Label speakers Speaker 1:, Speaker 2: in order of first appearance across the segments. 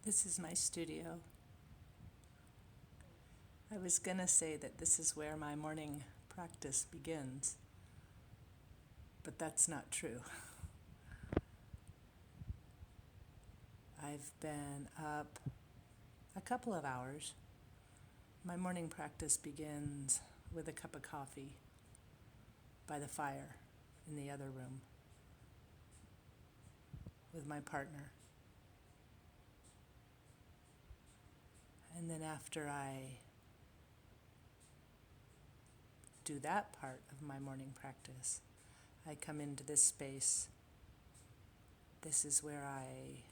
Speaker 1: This is my studio. I was going to say that this is where my morning practice begins, but that's not true. I've been up a couple of hours. My morning practice begins with a cup of coffee by the fire in the other room with my partner. And then after I do that part of my morning practice, I come into this space. This is where I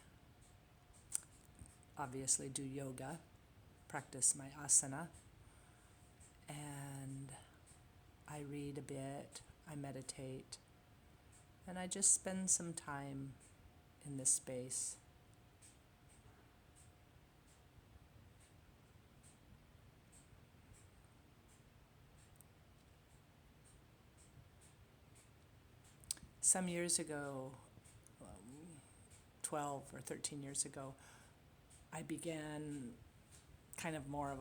Speaker 1: obviously do yoga, practice my asana, and I read a bit, I meditate, and I just spend some time in this space. Some years ago, 12 or 13 years ago, I began kind of more of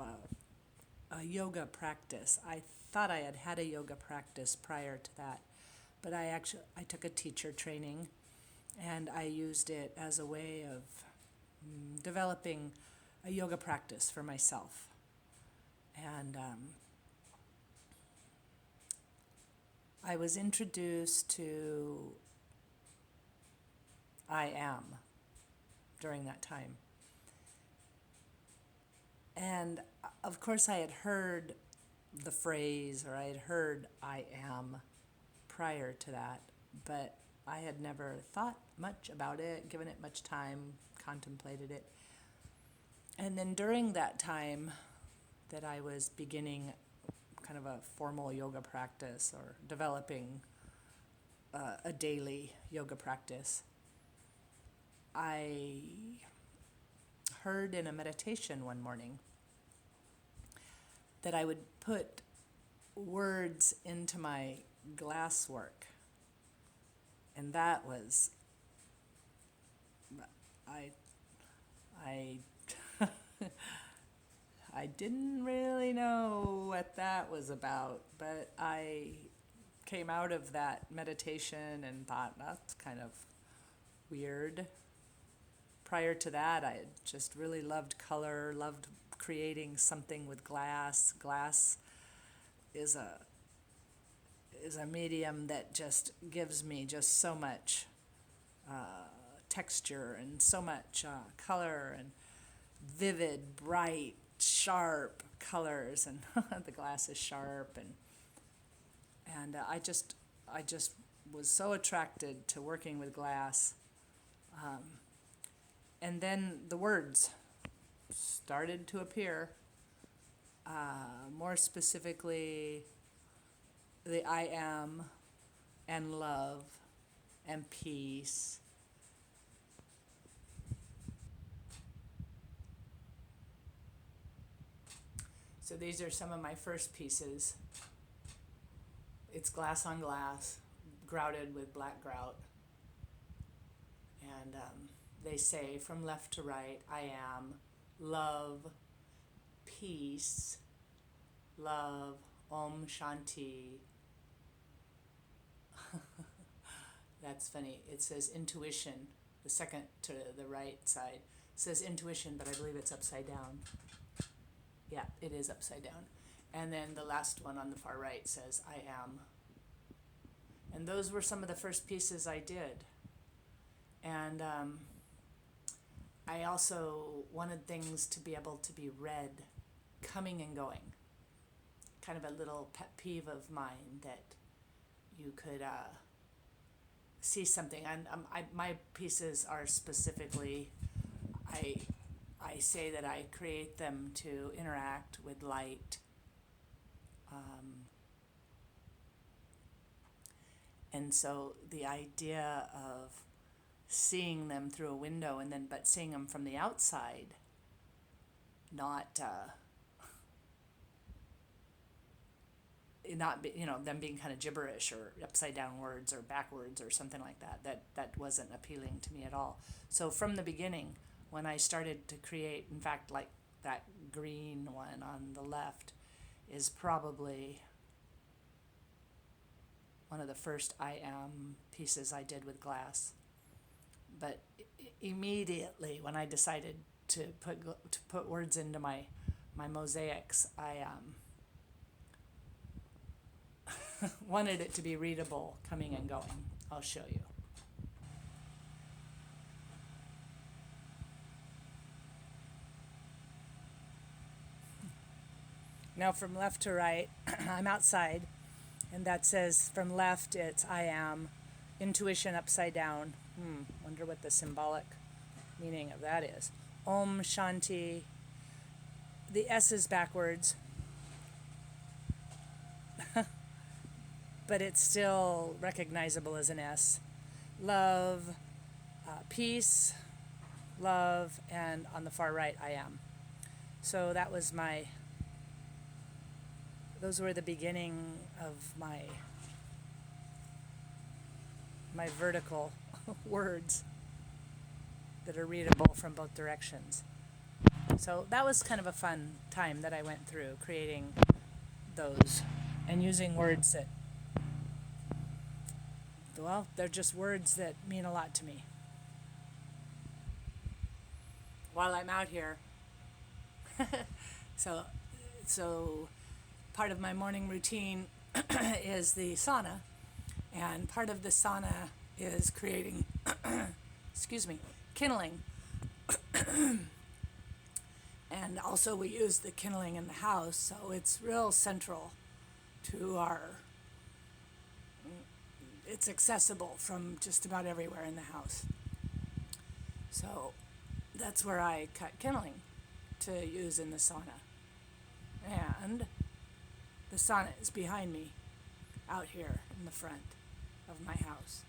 Speaker 1: a yoga practice. I thought I had had a yoga practice prior to that, but I took a teacher training and I used it as a way of developing a yoga practice for myself. And I was introduced to I am during that time. And of course, I had heard the phrase, or I had heard I am prior to that, but I had never thought much about it, given it much time, contemplated it. And then during that time that I was beginning kind of a formal yoga practice or developing a daily yoga practice, I heard in a meditation one morning that I would put words into my glass work. And that was, I I didn't really know what that was about, but I came out of that meditation and thought, that's kind of weird. Prior to that, I had just really loved color, loved creating something with glass. Glass is a medium that just gives me just so much texture and so much color and vivid, bright, sharp colors, and the glass is sharp, and I just was so attracted to working with glass. And then the words started to appear, more specifically the I am and love and peace. So these are some of my first pieces. It's glass on glass, grouted with black grout. And they say from left to right, I am love, peace, love, Om Shanti. That's funny. It says intuition, the second to the right side. It says intuition, but I believe it's upside down. Yeah, it is upside down. And then the last one on the far right says I am. And those were some of the first pieces I did. And I also wanted things to be able to be read, coming and going. Kind of a little pet peeve of mine that you could see something. And my pieces are specifically, I say that I create them to interact with light. And so the idea of seeing them through a window but seeing them from the outside, not them being kind of gibberish or upside down words or backwards or something like that. That wasn't appealing to me at all. So from the beginning, when I started to create. In fact, like that green one on the left is probably one of the first I am pieces I did with glass. But immediately when I decided to put words into my mosaics, I wanted it to be readable, coming and going. I'll show you. Now from left to right, I'm outside, and that says from left it's I am, intuition upside down. Wonder what the symbolic meaning of that is. Om Shanti. The S is backwards, but it's still recognizable as an S. Love, peace, love, and on the far right, I am. So that was those were the beginning of my vertical words that are readable from both directions. So that was kind of a fun time that I went through creating those and using words that, well, they're just words that mean a lot to me. While I'm out here, so part of my morning routine is the sauna, and part of the sauna is creating, excuse me, kindling. And also we use the kindling in the house, so it's real central to it's accessible from just about everywhere in the house. So that's where I cut kindling to use in the sauna. And the sauna is behind me out here in the front of my house.